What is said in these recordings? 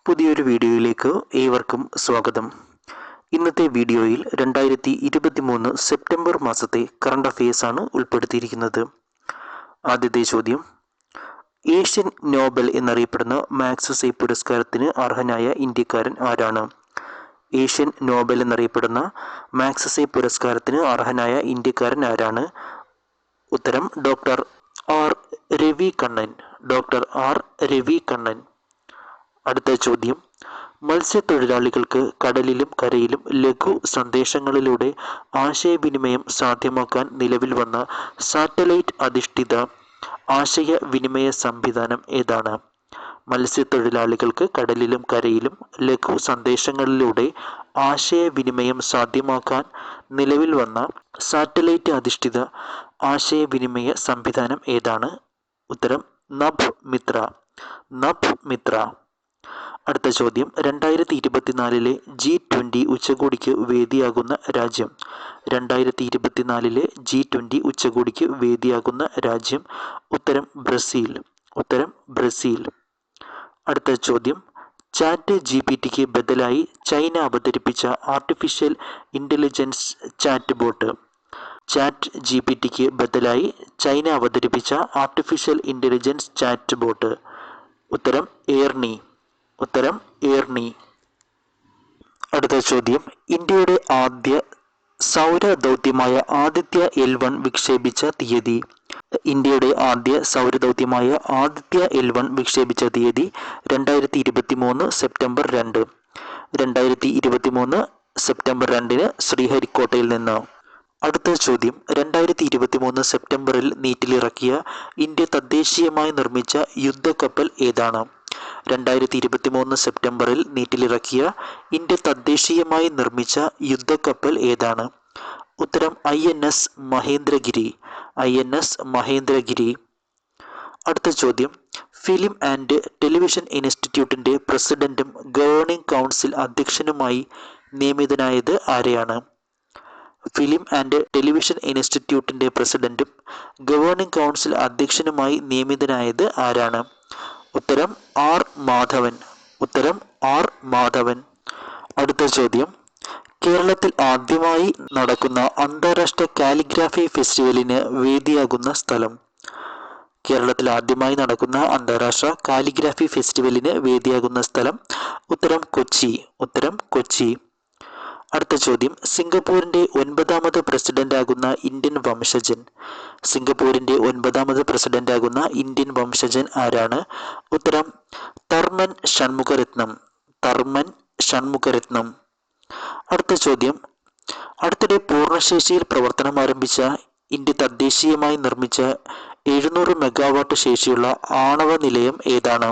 പുതിയൊരു വീഡിയോയിലേക്ക് ഏവർക്കും സ്വാഗതം. ഇന്നത്തെ വീഡിയോയിൽ 2023 സെപ്റ്റംബർ മാസത്തെ കറണ്ട് അഫയേഴ്സ് ആണ് ഉൾപ്പെടുത്തിയിരിക്കുന്നത്. ആദ്യത്തെ ചോദ്യം, ഏഷ്യൻ നോബൽ എന്നറിയപ്പെടുന്ന മാഗ്സസെ പുരസ്കാരത്തിന് അർഹനായ ഇന്ത്യക്കാരൻ ആരാണ്? ഏഷ്യൻ നോബൽ എന്നറിയപ്പെടുന്ന മാഗ്സസെ പുരസ്കാരത്തിന് അർഹനായ ഇന്ത്യക്കാരൻ ആരാണ്? ഉത്തരം doctor R Ravi Kannan. Doctor R Ravi Kannan. അടുത്ത ചോദ്യം, മത്സ്യത്തൊഴിലാളികൾക്ക് കടലിലും കരയിലും ലഘു സന്ദേശങ്ങളിലൂടെ ആശയവിനിമയം സാധ്യമാക്കാൻ നിലവിൽ വന്ന സാറ്റലൈറ്റ് അധിഷ്ഠിത ആശയവിനിമയ സംവിധാനം ഏതാണ്? മത്സ്യത്തൊഴിലാളികൾക്ക് കടലിലും കരയിലും ലഘു സന്ദേശങ്ങളിലൂടെ ആശയവിനിമയം സാധ്യമാക്കാൻ നിലവിൽ വന്ന സാറ്റലൈറ്റ് അധിഷ്ഠിത ആശയവിനിമയ സംവിധാനം ഏതാണ്? ഉത്തരം നഭ് മിത്ര. നഭ് മിത്ര. അടുത്ത ചോദ്യം, 2024 G20 ഉച്ചകോടിക്ക് വേദിയാകുന്ന രാജ്യം? 2024 G20 ഉച്ചകോടിക്ക് വേദിയാകുന്ന രാജ്യം? ഉത്തരം ബ്രസീൽ. ഉത്തരം ബ്രസീൽ. അടുത്ത ചോദ്യം, ചാറ്റ് ജിപിടിക്ക് ബദലായി ചൈന അവതരിപ്പിച്ച artificial intelligence chat bot? Chat ജിപിടിക്ക് ബദലായി ചൈന അവതരിപ്പിച്ച ആർട്ടിഫിഷ്യൽ ഇൻ്റലിജൻസ് ചാറ്റ് ബോട്ട്? ഉത്തരം ഏർണി. ഉത്തരം ഏർണി. അടുത്ത ചോദ്യം, ഇന്ത്യയുടെ ആദ്യ സൗര ദൗത്യമായ ആദിത്യ L1 വിക്ഷേപിച്ച തീയതി? ഇന്ത്യയുടെ ആദ്യ സൗരദൗത്യമായ ആദിത്യ L1 വിക്ഷേപിച്ച തീയതി 2023 സെപ്റ്റംബർ 2. 2023 സെപ്റ്റംബർ 2 ശ്രീഹരിക്കോട്ടയിൽ നിന്ന്. അടുത്ത ചോദ്യം, 2023 സെപ്റ്റംബറിൽ നീറ്റിലിറക്കിയ ഇന്ത്യ തദ്ദേശീയമായി നിർമ്മിച്ച യുദ്ധക്കപ്പൽ ഏതാണ്? 2023 സെപ്റ്റംബറിൽ നീറ്റിലിറക്കിയ ഇന്ത്യ തദ്ദേശീയമായി നിർമ്മിച്ച യുദ്ധക്കപ്പൽ ഏതാണ്? ഉത്തരം INS മഹേന്ദ്രഗിരി. INS മഹേന്ദ്രഗിരി. അടുത്ത ചോദ്യം, ഫിലിം ആൻഡ് ടെലിവിഷൻ ഇൻസ്റ്റിറ്റ്യൂട്ടിൻ്റെ പ്രസിഡന്റും ഗവേണിംഗ് കൗൺസിൽ അധ്യക്ഷനുമായി നിയമിതനായത് ആരെയാണ്? ഫിലിം ആൻഡ് ടെലിവിഷൻ ഇൻസ്റ്റിറ്റ്യൂട്ടിൻ്റെ പ്രസിഡന്റും ഗവേണിംഗ് കൗൺസിൽ അധ്യക്ഷനുമായി നിയമിതനായത് ആരാണ്? ഉത്തരം ആർ മാധവൻ. ഉത്തരം ആർ മാധവൻ. അടുത്ത ചോദ്യം, കേരളത്തിൽ ആദ്യമായി നടക്കുന്ന അന്താരാഷ്ട്ര കാലിഗ്രാഫി ഫെസ്റ്റിവലിന് വേദിയാകുന്ന സ്ഥലം? കേരളത്തിൽ ആദ്യമായി നടക്കുന്ന അന്താരാഷ്ട്ര കാലിഗ്രാഫി ഫെസ്റ്റിവലിന് വേദിയാകുന്ന സ്ഥലം? ഉത്തരം കൊച്ചി. ഉത്തരം കൊച്ചി. അടുത്ത ചോദ്യം, സിംഗപ്പൂരിൻ്റെ 9ാമത് പ്രസിഡന്റാകുന്ന ഇന്ത്യൻ വംശജൻ? സിംഗപ്പൂരിൻ്റെ 9ാമത് പ്രസിഡന്റാകുന്ന ഇന്ത്യൻ വംശജൻ ആരാണ്? ഉത്തരം തർമൻ ഷൺമുഖരത്നം. തർമൻ ഷൺമുഖരത്നം. അടുത്ത ചോദ്യം, അടുത്തിടെ പൂർണ്ണശേഷിയിൽ പ്രവർത്തനം ആരംഭിച്ച ഇന്ത്യ തദ്ദേശീയമായി നിർമ്മിച്ച 700 മെഗാവാട്ട് ശേഷിയുള്ള ആണവ നിലയം ഏതാണ്?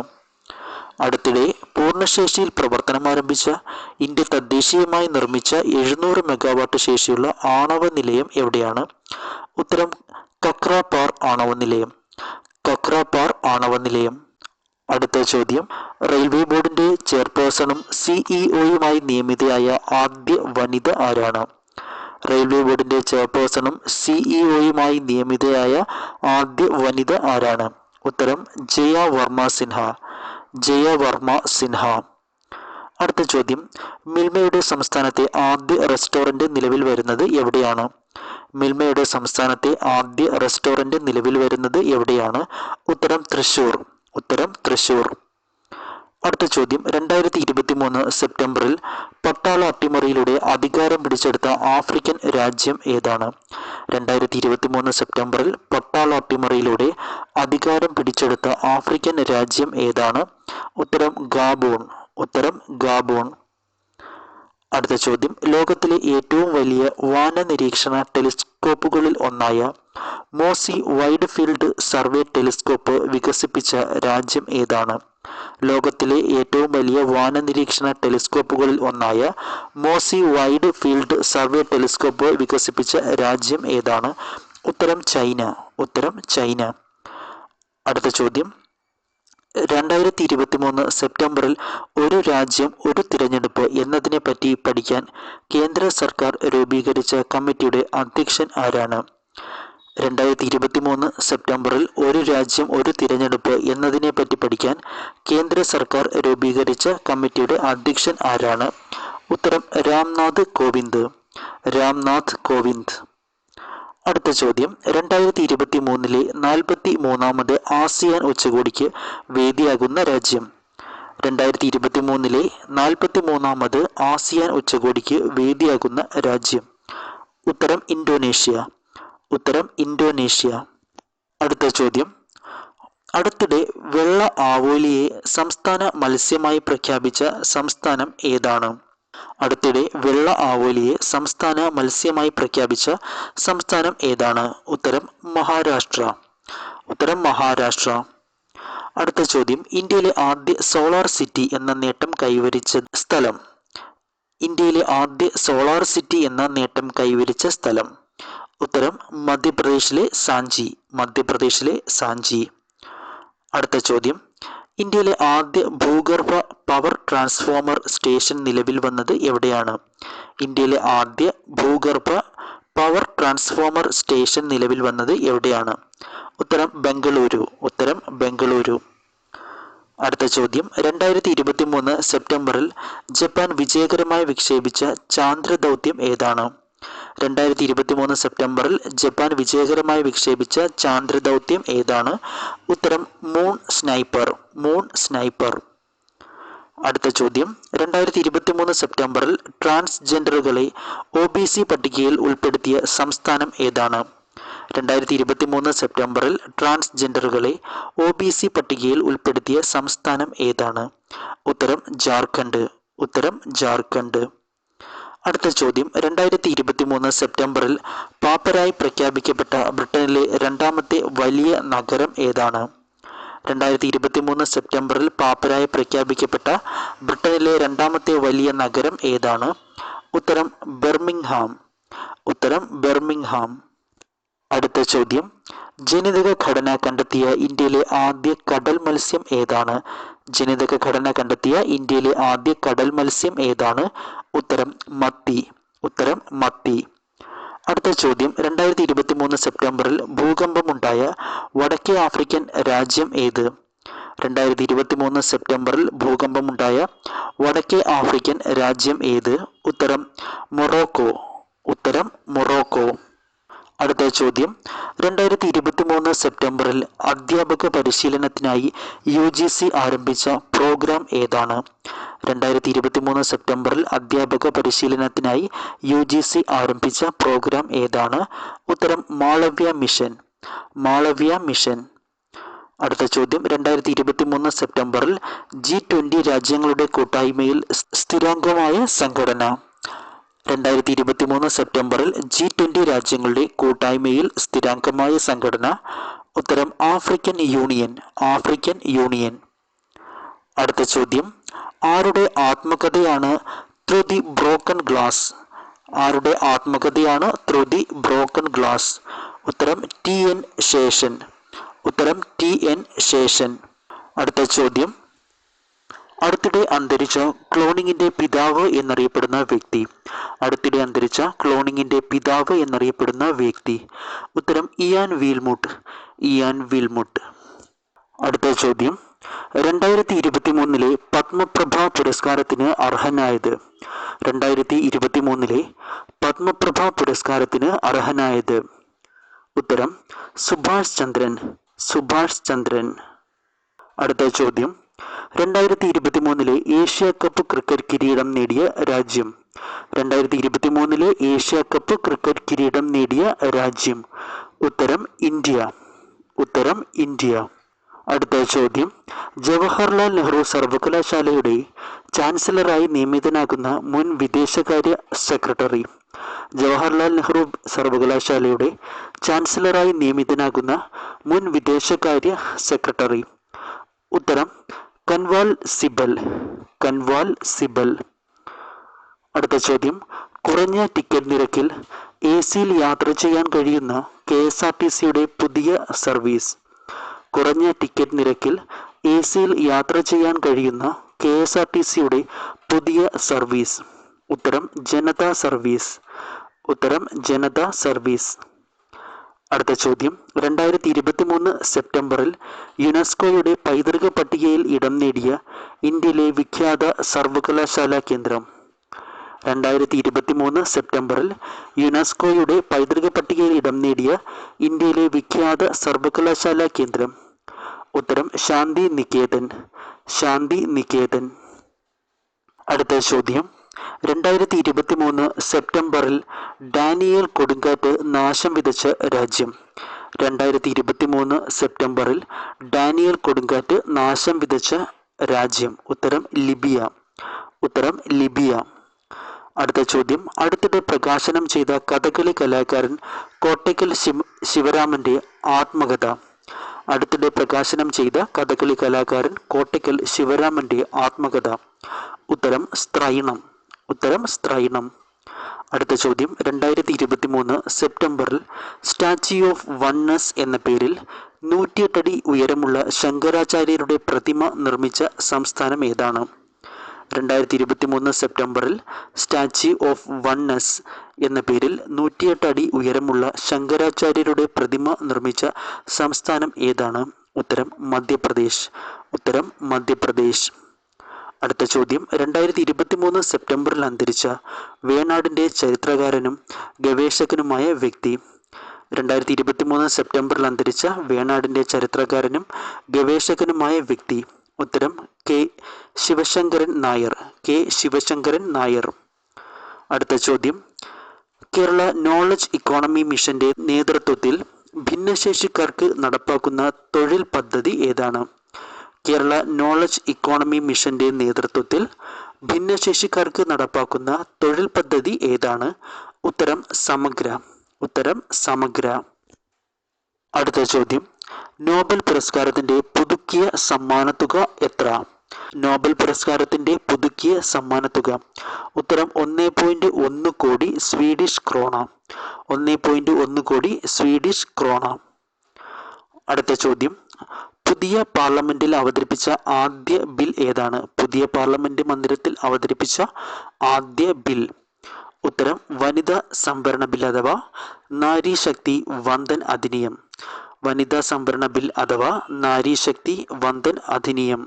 അടുത്തിടെ പൂർണ്ണശേഷിയിൽ പ്രവർത്തനം ആരംഭിച്ച ഇന്ത്യ തദ്ദേശീയമായി നിർമ്മിച്ച 700 മെഗാവാട്ട് ശേഷിയുള്ള ആണവ നിലയം എവിടെയാണ്? ഉത്തരം കക്രാപാർ ആണവ നിലയം. കക്രാപാർ ആണവ നിലയം. അടുത്ത ചോദ്യം, റെയിൽവേ ബോർഡിന്റെ ചെയർപേഴ്സണും സിഇഒയുമായി നിയമിതയായ ആദ്യ വനിത ആരാണ്? റെയിൽവേ ബോർഡിന്റെ ചെയർപേഴ്സണും സിഇഒയുമായി നിയമിതയായ ആദ്യ വനിത ആരാണ്? ഉത്തരം ജയ വർമ്മ സിൻഹ. ജയ വർമ്മ സിൻഹ. അടുത്ത ചോദ്യം, മിൽമയുടെ സംസ്ഥാനത്തെ ആദ്യ റെസ്റ്റോറന്റ് നിലവിൽ വരുന്നത് എവിടെയാണ്? മിൽമയുടെ സംസ്ഥാനത്തെ ആദ്യ റെസ്റ്റോറന്റ് നിലവിൽ വരുന്നത് എവിടെയാണ്? ഉത്തരം തൃശ്ശൂർ. ഉത്തരം തൃശ്ശൂർ. അടുത്ത ചോദ്യം, 2023 സെപ്റ്റംബറിൽ പട്ടാള അട്ടിമറിയിലൂടെ അധികാരം പിടിച്ചെടുത്ത ആഫ്രിക്കൻ രാജ്യം ഏതാണ്? 2023 സെപ്റ്റംബറിൽ പട്ടാള അട്ടിമറിയിലൂടെ അധികാരം പിടിച്ചെടുത്ത ആഫ്രിക്കൻ രാജ്യം ഏതാണ്? ഉത്തരം ഗാബോൺ. ഉത്തരം ഗാബോൺ. അടുത്ത ചോദ്യം, ലോകത്തിലെ ഏറ്റവും വലിയ വാനനിരീക്ഷണ ടെലിസ്കോപ്പുകളിൽ ഒന്നായ മോസി വൈഡ് ഫീൽഡ് സർവേ ടെലിസ്കോപ്പ് വികസിപ്പിച്ച രാജ്യം ഏതാണ്? ലോകത്തിലെ ഏറ്റവും വലിയ വാനനിരീക്ഷണ ടെലിസ്കോപ്പുകളിൽ ഒന്നായ മോസി വൈഡ് ഫീൽഡ് സർവേ ടെലിസ്കോപ്പ് വികസിപ്പിച്ച രാജ്യം ഏതാണ്? ഉത്തരം ചൈന. ഉത്തരം ചൈന. അടുത്ത ചോദ്യം, 2023 സെപ്റ്റംബറിൽ ഒരു രാജ്യം ഒരു തിരഞ്ഞെടുപ്പ് എന്നതിനെപ്പറ്റി പഠിക്കാൻ കേന്ദ്ര സർക്കാർ രൂപീകരിച്ച കമ്മിറ്റിയുടെ അധ്യക്ഷൻ ആരാണ്? 2023 സെപ്റ്റംബറിൽ ഒരു രാജ്യം ഒരു തിരഞ്ഞെടുപ്പ് എന്നതിനെപ്പറ്റി പഠിക്കാൻ കേന്ദ്ര സർക്കാർ രൂപീകരിച്ച കമ്മിറ്റിയുടെ അധ്യക്ഷൻ ആരാണ്? ഉത്തരം രാംനാഥ് കോവിന്ദ്. രാംനാഥ് കോവിന്ദ്. അടുത്ത ചോദ്യം, 2023 43-ാമത് ആസിയാൻ ഉച്ചകോടിക്ക് വേദിയാകുന്ന രാജ്യം. 2023 43-ാമത് ആസിയാൻ ഉച്ചകോടിക്ക് വേദിയാകുന്ന രാജ്യം. ഉത്തരം ഇന്തോനേഷ്യ. ഉത്തരം ഇന്തോനേഷ്യ. അടുത്ത ചോദ്യം, അടുത്തിടെ വെള്ള ആവോലിയെ സംസ്ഥാന മത്സ്യമായി പ്രഖ്യാപിച്ച സംസ്ഥാനം ഏതാണ്? അടുത്തിടെ വെള്ള ആവോലിയെ സംസ്ഥാന മത്സ്യമായി പ്രഖ്യാപിച്ച സംസ്ഥാനം ഏതാണ്? ഉത്തരം മഹാരാഷ്ട്ര. ഉത്തരം മഹാരാഷ്ട്ര. അടുത്ത ചോദ്യം, ഇന്ത്യയിലെ ആദ്യ സോളാർ സിറ്റി എന്ന നേട്ടം കൈവരിച്ച സ്ഥലം. ഇന്ത്യയിലെ ആദ്യ സോളാർ സിറ്റി എന്ന നേട്ടം കൈവരിച്ച സ്ഥലം. ഉത്തരം മധ്യപ്രദേശിലെ സാഞ്ചി. മധ്യപ്രദേശിലെ സാഞ്ചി. അടുത്ത ചോദ്യം, ഇന്ത്യയിലെ ആദ്യ ഭൂഗർഭ പവർ ട്രാൻസ്ഫോമർ സ്റ്റേഷൻ നിലവിൽ വന്നത് എവിടെയാണ്? ഇന്ത്യയിലെ ആദ്യ ഭൂഗർഭ പവർ ട്രാൻസ്ഫോമർ സ്റ്റേഷൻ നിലവിൽ വന്നത് എവിടെയാണ്? ഉത്തരം ബംഗളൂരു. ഉത്തരം ബംഗളൂരു. അടുത്ത ചോദ്യം, 2023 സെപ്റ്റംബറിൽ ജപ്പാൻ വിജയകരമായി വിക്ഷേപിച്ച ചാന്ദ്ര ദൗത്യം ഏതാണ്? 2023 സെപ്റ്റംബറിൽ ജപ്പാൻ വിജയകരമായി വിക്ഷേപിച്ച ചാന്ദ്ര ദൗത്യം ഏതാണ്? ഉത്തരം മൂൺ സ്നൈപ്പർ. Moon sniper. അടുത്ത ചോദ്യം, 2023 സെപ്റ്റംബറിൽ ട്രാൻസ്ജെൻഡറുകളെ OBC പട്ടികയിൽ ഉൾപ്പെടുത്തിയ സംസ്ഥാനം ഏതാണ്? 2023 സെപ്റ്റംബറിൽ ട്രാൻസ്ജെൻഡറുകളെ OBC പട്ടികയിൽ ഉൾപ്പെടുത്തിയ സംസ്ഥാനം ഏതാണ്? ഉത്തരം ജാർഖണ്ഡ്. ഉത്തരം ജാർഖണ്ഡ്. അടുത്ത ചോദ്യം, 2023 സെപ്റ്റംബറിൽ പാപ്പരായി പ്രഖ്യാപിക്കപ്പെട്ട ബ്രിട്ടനിലെ രണ്ടാമത്തെ വലിയ നഗരം ഏതാണ്? 2023 സെപ്റ്റംബറിൽ പാപ്പരായി പ്രഖ്യാപിക്കപ്പെട്ട ബ്രിട്ടനിലെ രണ്ടാമത്തെ വലിയ നഗരം ഏതാണ്? ഉത്തരം ബർമിംഗ്ഹാം. ഉത്തരം ബർമിംഗ്ഹാം. അടുത്ത ചോദ്യം, ജനിതക ഘടന കണ്ടെത്തിയ ഇന്ത്യയിലെ ആദ്യ കടൽ മത്സ്യം ഏതാണ്? ജനിതക ഘടന കണ്ടെത്തിയ ഇന്ത്യയിലെ ആദ്യ കടൽ മത്സ്യം ഏതാണ്? ഉത്തരം മത്തി. ഉത്തരം മത്തി. അടുത്ത ചോദ്യം, 2023 സെപ്റ്റംബറിൽ ഭൂകമ്പമുണ്ടായ വടക്കേ ആഫ്രിക്കൻ രാജ്യം ഏത്? 2023 സെപ്റ്റംബറിൽ ഭൂകമ്പമുണ്ടായ വടക്കേ ആഫ്രിക്കൻ രാജ്യം ഏത്? ഉത്തരം മൊറോക്കോ. ഉത്തരം മൊറോക്കോ. അടുത്ത ചോദ്യം, 2023 സെപ്റ്റംബറിൽ അധ്യാപക പരിശീലനത്തിനായി UGC ആരംഭിച്ച പ്രോഗ്രാം ഏതാണ്? 2023 സെപ്റ്റംബറിൽ അധ്യാപക പരിശീലനത്തിനായി UGC ആരംഭിച്ച പ്രോഗ്രാം ഏതാണ്? ഉത്തരം മാളവ്യ മിഷൻ. മാളവ്യ മിഷൻ. അടുത്ത ചോദ്യം, 2023 സെപ്റ്റംബറിൽ G20 രാജ്യങ്ങളുടെ കൂട്ടായ്മയിൽ സ്ഥിരാംഗമായ സംഘടന. 2023 സെപ്റ്റംബറിൽ G20 രാജ്യങ്ങളുടെ കൂട്ടായ്മയിൽ സ്ഥിരാംഗമായ സംഘടന. ഉത്തരം ആഫ്രിക്കൻ യൂണിയൻ. African union. അടുത്ത ചോദ്യം, ആരുടെ ആത്മകഥയാണ് ത്രൂ ദി ബ്രോക്കൺ ഗ്ലാസ്? ആരുടെ ആത്മകഥയാണ് ത്രൂ ദി ബ്രോക്കൺ ഗ്ലാസ്? ഉത്തരം TN ശേഷൻ. ഉത്തരം TN ശേഷൻ. അടുത്ത ചോദ്യം, അടുത്തിടെ അന്തരിച്ച ക്ലോണിങ്ങിന്റെ പിതാവ് എന്നറിയപ്പെടുന്ന വ്യക്തി. അടുത്തിടെ അന്തരിച്ച ക്ലോണിങ്ങിന്റെ പിതാവ് എന്നറിയപ്പെടുന്ന വ്യക്തി. ഉത്തരം ഇയാൻ വീൽമുട്ട്. ഇയാൻ വീൽമുട്ട്. അടുത്ത ചോദ്യം, 2023 പത്മപ്രഭ പുരസ്കാരത്തിന് അർഹനായത്. 2023 പത്മപ്രഭ പുരസ്കാരത്തിന് അർഹനായത്. ഉത്തരം സുഭാഷ് ചന്ദ്രൻ. സുഭാഷ് ചന്ദ്രൻ. അടുത്ത ചോദ്യം, 2023 ഏഷ്യ കപ്പ് ക്രിക്കറ്റ് കിരീടം നേടിയ രാജ്യം. 2023 ഏഷ്യ കപ്പ് ക്രിക്കറ്റ് കിരീടം നേടിയ രാജ്യം. ഉത്തരം ഇന്ത്യ. ഉത്തരം ഇന്ത്യ. അടുത്ത ചോദ്യം, ജവഹർലാൽ നെഹ്റു സർവകലാശാലയുടെ ചാൻസലറായി നിയമിതനാകുന്ന മുൻ വിദേശകാര്യ സെക്രട്ടറി. ജവഹർലാൽ നെഹ്റു സർവകലാശാലയുടെ ചാൻസലറായി നിയമിതനാകുന്ന മുൻ വിദേശകാര്യ സെക്രട്ടറി. ഉത്തരം കൻവാൽ സിബൽ. കൻവാൽ സിബൽ. അടുത്ത ചോദ്യം, കുറഞ്ഞ ടിക്കറ്റ് നിരക്കിൽ AC-യിൽ യാത്ര ചെയ്യാൻ കഴിയുന്ന KSRTCയുടെ പുതിയ സർവീസ്. കുറഞ്ഞ ടിക്കറ്റ് നിരക്കിൽ AC-യിൽ യാത്ര ചെയ്യാൻ കഴിയുന്ന KSRTCയുടെ പുതിയ സർവീസ്. ഉത്തരം ജനതാ സർവീസ്. ഉത്തരം ജനതാ സർവീസ്. അടുത്ത ചോദ്യം, 2023 സെപ്റ്റംബറിൽ യുനെസ്കോയുടെ പൈതൃക പട്ടികയിൽ ഇടം നേടിയ ഇന്ത്യയിലെ വിഖ്യാത സർവകലാശാലാ കേന്ദ്രം. 2023 സെപ്റ്റംബറിൽ യുനെസ്കോയുടെ പൈതൃക പട്ടികയിൽ ഇടം നേടിയ ഇന്ത്യയിലെ വിഖ്യാത സർവകലാശാലാ കേന്ദ്രം. ഉത്തരം ശാന്തി നികേതൻ. ശാന്തി നികേതൻ. അടുത്ത ചോദ്യം, 2023 സെപ്റ്റംബറിൽ ഡാനിയേൽ കൊടുങ്കാറ്റ് നാശം വിതച്ച രാജ്യം. 2023 സെപ്റ്റംബറിൽ ഡാനിയേൽ കൊടുങ്കാറ്റ് നാശം വിതച്ച രാജ്യം. ഉത്തരം ലിബിയ. ഉത്തരം ലിബിയ. അടുത്ത ചോദ്യം, അടുത്തിടെ പ്രകാശനം ചെയ്ത കഥകളി കലാകാരൻ കോട്ടയ്ക്കൽ ശിവരാമന്റെ ആത്മകഥ. അടുത്തിടെ പ്രകാശനം ചെയ്ത കഥകളി കലാകാരൻ കോട്ടയ്ക്കൽ ശിവരാമന്റെ ആത്മകഥ. ഉത്തരം സ്ത്രൈണം. ഉത്തരം സ്ത്രൈണം. അടുത്ത ചോദ്യം, 2023 സെപ്റ്റംബറിൽ സ്റ്റാച്യു ഓഫ് വൺനെസ് എന്ന പേരിൽ 108 അടി ഉയരമുള്ള ശങ്കരാചാര്യരുടെ പ്രതിമ നിർമ്മിച്ച സംസ്ഥാനം ഏതാണ്? 2023 സെപ്റ്റംബറിൽ സ്റ്റാച്യു ഓഫ് വൺനെസ് എന്ന പേരിൽ 108 അടി ഉയരമുള്ള ശങ്കരാചാര്യരുടെ പ്രതിമ നിർമ്മിച്ച സംസ്ഥാനം ഏതാണ്? ഉത്തരം മധ്യപ്രദേശ്. ഉത്തരം മധ്യപ്രദേശ്. അടുത്ത ചോദ്യം, 2023 സെപ്റ്റംബറിൽ അന്തരിച്ച വേണാടിൻ്റെ ചരിത്രകാരനും ഗവേഷകനുമായ വ്യക്തി. 2023 സെപ്റ്റംബറിൽ അന്തരിച്ച വേണാടിൻ്റെ ചരിത്രകാരനും ഗവേഷകനുമായ വ്യക്തി. ഉത്തരം കെ ശിവശങ്കരൻ നായർ. കെ ശിവശങ്കരൻ നായർ. അടുത്ത ചോദ്യം, കേരള നോളജ് ഇക്കോണമി മിഷന്റെ നേതൃത്വത്തിൽ ഭിന്നശേഷിക്കാർക്ക് നടപ്പാക്കുന്ന തൊഴിൽ പദ്ധതി ഏതാണ്? കേരള നോളജ് ഇക്കോണമി മിഷന്റെ നേതൃത്വത്തിൽ ഭിന്നശേഷിക്കാർക്ക് നടപ്പാക്കുന്ന തൊഴിൽ പദ്ധതി ഏതാണ്? ഉത്തരം സമഗ്ര. ഉത്തരം സമഗ്ര. അടുത്ത ചോദ്യം, നോബൽ പുരസ്കാരത്തിന്റെ പുതുക്കിയ സമ്മാനത്തുക എത്ര? നോബൽ പുരസ്കാരത്തിന്റെ പുതുക്കിയ സമ്മാനത്തുക. ഉത്തരം 1.1 കോടി സ്വീഡിഷ് ക്രോണ. 1.1 കോടി സ്വീഡിഷ് ക്രോണ. അടുത്ത ചോദ്യം, പുതിയ പാർലമെന്റിൽ അവതരിപ്പിച്ച ആദ്യ ബിൽ ഏതാണ്? പുതിയ പാർലമെന്റ് മന്ദിരത്തിൽ അവതരിപ്പിച്ച ആദ്യ ബിൽ. ഉത്തരം വനിതാ സംവരണ ബിൽ അഥവാ നാരി ശക്തി വന്ദൻ അധിനിയം. വനിതാ സംവരണ ബിൽ അഥവാ നാരി ശക്തി വന്ദൻ അധിനിയം.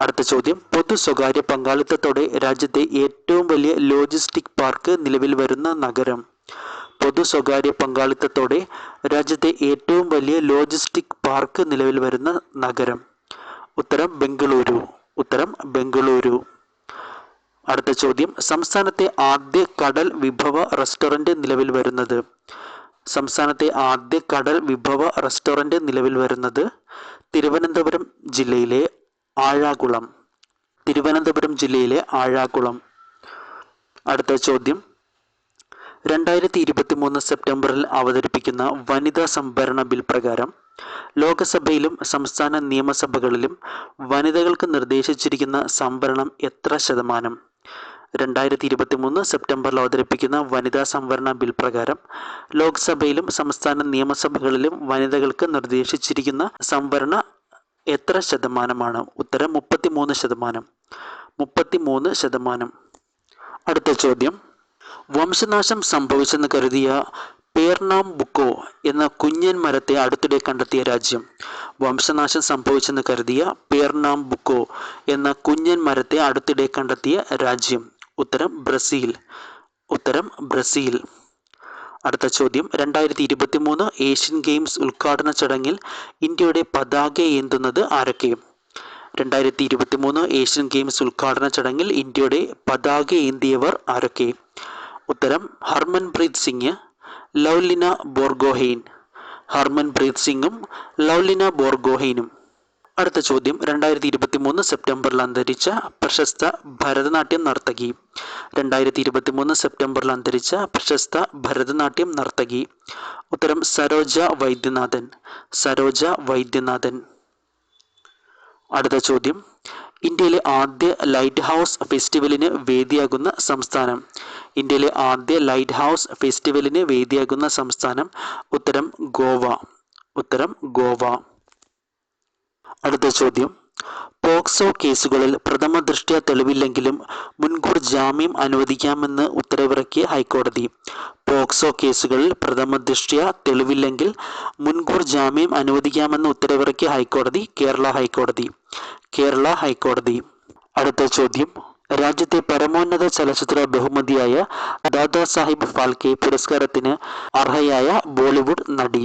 അടുത്ത ചോദ്യം, പൊതു സ്വകാര്യ പങ്കാളിത്തത്തോടെ രാജ്യത്തെ ഏറ്റവും വലിയ ലോജിസ്റ്റിക് പാർക്ക് നിലവിൽ വരുന്ന നഗരം. പൊതു സ്വകാര്യ പങ്കാളിത്തത്തോടെ രാജ്യത്തെ ഏറ്റവും വലിയ ലോജിസ്റ്റിക് പാർക്ക് നിലവിൽ വരുന്ന നഗരം. ഉത്തരം ബംഗളൂരു. ഉത്തരം ബംഗളൂരു. അടുത്ത ചോദ്യം, സംസ്ഥാനത്തെ ആദ്യ കടൽ വിഭവ റെസ്റ്റോറന്റ് നിലവിൽ വരുന്നത്. സംസ്ഥാനത്തെ ആദ്യ കടൽ വിഭവ റെസ്റ്റോറന്റ് നിലവിൽ വരുന്നത് തിരുവനന്തപുരം ജില്ലയിലെ ആഴാകുളം. തിരുവനന്തപുരം ജില്ലയിലെ ആഴാകുളം. അടുത്ത ചോദ്യം, 2023 സെപ്റ്റംബറിൽ അവതരിപ്പിക്കുന്ന വനിതാ സംവരണ ബിൽ പ്രകാരം ലോകസഭയിലും സംസ്ഥാന നിയമസഭകളിലും വനിതകൾക്ക് നിർദ്ദേശിച്ചിരിക്കുന്ന സംവരണം എത്ര ശതമാനം? 2023 സെപ്റ്റംബറിൽ അവതരിപ്പിക്കുന്ന വനിതാ സംവരണ ബിൽ പ്രകാരം ലോക്സഭയിലും സംസ്ഥാന നിയമസഭകളിലും വനിതകൾക്ക് നിർദ്ദേശിച്ചിരിക്കുന്ന സംവരണ എത്ര ശതമാനമാണ്? ഉത്തരം 33%. 33%. അടുത്ത ചോദ്യം, വംശനാശം സംഭവിച്ചെന്ന് കരുതിയ പേർനാംബുക്കോ എന്ന കുഞ്ഞൻ മരത്തെ അടുത്തിടെ കണ്ടെത്തിയ രാജ്യം. വംശനാശം സംഭവിച്ചെന്ന് കരുതിയ പേർനാംബുക്കോ എന്ന കുഞ്ഞൻ മരത്തെ അടുത്തിടെ കണ്ടെത്തിയ രാജ്യം. ഉത്തരം ബ്രസീൽ. ഉത്തരം ബ്രസീൽ. അടുത്ത ചോദ്യം, 2023 ഏഷ്യൻ ഗെയിംസ് ഉദ്ഘാടന ചടങ്ങിൽ ഇന്ത്യയുടെ പതാക ഏന്തുന്നത് ആരൊക്കെ? 2023 ഏഷ്യൻ ഗെയിംസ് ഉദ്ഘാടന ചടങ്ങിൽ ഇന്ത്യയുടെ പതാക ഏന്തിയവർ ആരൊക്കെ? ഉത്തരം ഹർമൻപ്രീത് സിംഗ്, ലവ്ലിന ബോർഗോഹെയ്ൻ. ഹർമൻപ്രീത് സിംഗും ലവ്ലിന ബോർഗോഹെയ്നും. അടുത്ത ചോദ്യം, 2023 സെപ്റ്റംബറിൽ അന്തരിച്ച പ്രശസ്ത ഭരതനാട്യം നർത്തകി. 2023 സെപ്റ്റംബറിൽ അന്തരിച്ച പ്രശസ്ത ഭരതനാട്യം നർത്തകി. ഉത്തരം സരോജ വൈദ്യനാഥൻ. സരോജ വൈദ്യനാഥൻ. അടുത്ത ചോദ്യം, ഇന്ത്യയിലെ ആദ്യ ലൈറ്റ് ഹൗസ് ഫെസ്റ്റിവലിന് വേദിയാകുന്ന സംസ്ഥാനം. ഇന്ത്യയിലെ ആദ്യ ലൈറ്റ് ഹൗസ് ഫെസ്റ്റിവലിന് വേദിയാകുന്ന സംസ്ഥാനം. ഉത്തരം ഗോവ. ഉത്തരം ഗോവ. അടുത്ത ചോദ്യം, പോക്സോ കേസുകളിൽ പ്രഥമ ദൃഷ്ട്യാ തെളിവില്ലെങ്കിലും മുൻകൂർ ജാമ്യം അനുവദിക്കാമെന്ന് ഉത്തരവിറക്കിയ ഹൈക്കോടതി. പോക്സോ കേസുകളിൽ പ്രഥമ ദൃഷ്ട്യാ തെളിവില്ലെങ്കിൽ മുൻകൂർ ജാമ്യം അനുവദിക്കാമെന്ന് ഉത്തരവിറക്കിയ ഹൈക്കോടതി കേരള ഹൈക്കോടതി. കേരള ഹൈക്കോടതി. അടുത്ത ചോദ്യം, രാജ്യത്തെ പരമോന്നത ചലച്ചിത്ര ബഹുമതിയായ ദാദാസാഹിബ് ഫാൽക്കെ പുരസ്കാരത്തിന് അർഹയായ ബോളിവുഡ് നടി.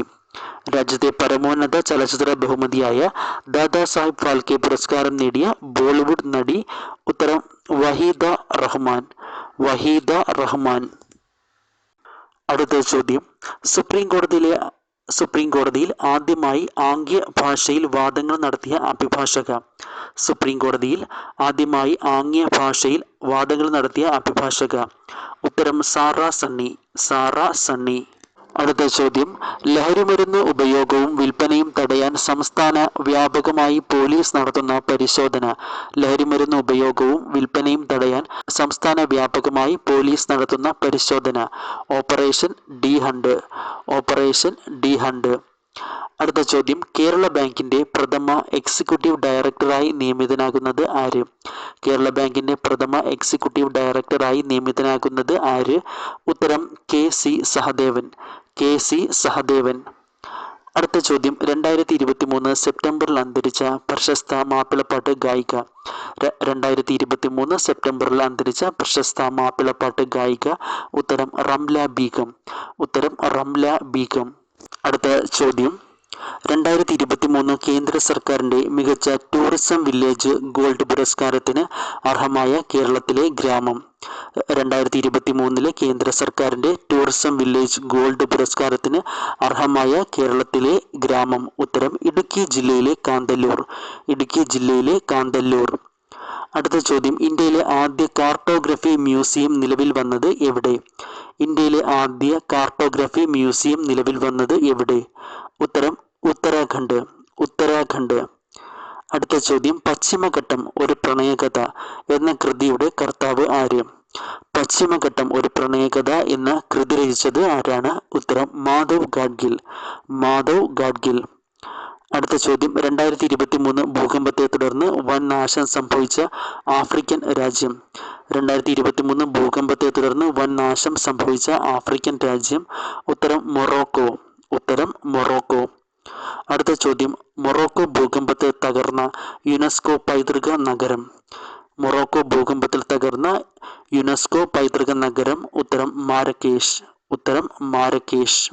രാജ്യത്തെ പരമോന്നത ചലച്ചിത്ര ബഹുമതിയായ ദാദാസാഹിബ് ഫാൽക്കെ പുരസ്കാരം നേടിയ ബോളിവുഡ് നടി. ഉത്തരം വഹീദ റഹ്മാൻ. വഹീദ റഹ്മാൻ. അടുത്ത ചോദ്യം, സുപ്രീം കോടതിയിൽ ആദ്യമായി ആംഗ്യ ഭാഷയിൽ വാദങ്ങൾ നടത്തിയ അഭിഭാഷക. സുപ്രീം കോടതിയിൽ ആദ്യമായി ആംഗ്യ ഭാഷയിൽ വാദങ്ങൾ നടത്തിയ അഭിഭാഷക. ഉത്തരം സാറ സണ്ണി. സാറ സണ്ണി. അടുത്ത ചോദ്യം, ലഹരിമരുന്ന് ഉപയോഗവും വിൽപ്പനയും തടയാൻ സംസ്ഥാന വ്യാപകമായി പോലീസ് നടത്തുന്ന പരിശോധന. ലഹരിമരുന്ന് ഉപയോഗവും വിൽപ്പനയും തടയാൻ സംസ്ഥാന വ്യാപകമായി പോലീസ് നടത്തുന്ന പരിശോധന. Operation D hunt. Operation D hunt. അടുത്ത ചോദ്യം, കേരള ബാങ്കിന്റെ പ്രഥമ എക്സിക്യൂട്ടീവ് ഡയറക്ടറായി നിയമിതനാകുന്നത് ആര്? കേരള ബാങ്കിന്റെ പ്രഥമ എക്സിക്യൂട്ടീവ് ഡയറക്ടറായി നിയമിതനാകുന്നത് ആര്? ഉത്തരം K C Sahadevan. K C Sahadevan. അടുത്ത ചോദ്യം, 2023 സെപ്റ്റംബറിൽ അന്തരിച്ച പ്രശസ്ത മാപ്പിളപ്പാട്ട് ഗായിക. 2023 സെപ്റ്റംബറിൽ അന്തരിച്ച പ്രശസ്ത മാപ്പിളപ്പാട്ട് ഗായിക. ഉത്തരം റംല ബീഗം. ഉത്തരം റംല ബീഗം. അടുത്ത ചോദ്യം, 2023 കേന്ദ്ര സർക്കാരിന്റെ മികച്ച ടൂറിസം വില്ലേജ് ഗോൾഡ് പുരസ്കാരത്തിന് അർഹമായ കേരളത്തിലെ ഗ്രാമം. 2023 കേന്ദ്ര സർക്കാരിന്റെ ടൂറിസം വില്ലേജ് ഗോൾഡ് പുരസ്കാരത്തിന് അർഹമായ കേരളത്തിലെ ഗ്രാമം. ഉത്തരം ഇടുക്കി ജില്ലയിലെ കാന്തല്ലൂർ. ഇടുക്കി ജില്ലയിലെ കാന്തല്ലൂർ. അടുത്ത ചോദ്യം, ഇന്ത്യയിലെ ആദ്യ കാർട്ടോഗ്രഫി മ്യൂസിയം നിലവിൽ വന്നത് എവിടെ? ഇന്ത്യയിലെ ആദ്യ കാർട്ടോഗ്രഫി മ്യൂസിയം നിലവിൽ വന്നത് എവിടെ? ഉത്തരം ഉത്തരാഖണ്ഡ്. ഉത്തരാഖണ്ഡ്. അടുത്ത ചോദ്യം, പശ്ചിമഘട്ടം ഒരു പ്രണയകഥ എന്ന കൃതിയുടെ കർത്താവ് ആര്? പശ്ചിമഘട്ടം ഒരു പ്രണയകഥ എന്ന കൃതി രചിച്ചത് ആരാണ്? ഉത്തരം മാധവ് ഗാഡ്ഗിൽ. മാധവ് ഗാഡ്ഗിൽ. അടുത്ത ചോദ്യം, 2023 ഭൂകമ്പത്തെ തുടർന്ന് വൻ നാശം സംഭവിച്ച ആഫ്രിക്കൻ രാജ്യം. 2023 ഭൂകമ്പത്തെ തുടർന്ന് വൻ നാശം സംഭവിച്ച ആഫ്രിക്കൻ രാജ്യം. ഉത്തരം മൊറോക്കോ. ഉത്തരം മൊറോക്കോ. അടുത്ത ചോദ്യം, മൊറോക്കോ ഭൂകമ്പത്തിൽ തകർന്ന യുനെസ്കോ പൈതൃക നഗരം. മൊറോക്കോ ഭൂകമ്പത്തിൽ തകർന്ന യുനെസ്കോ പൈതൃക നഗരം. ഉത്തരം മാരക്കേഷ്. ഉത്തരം മാരക്കേഷ്.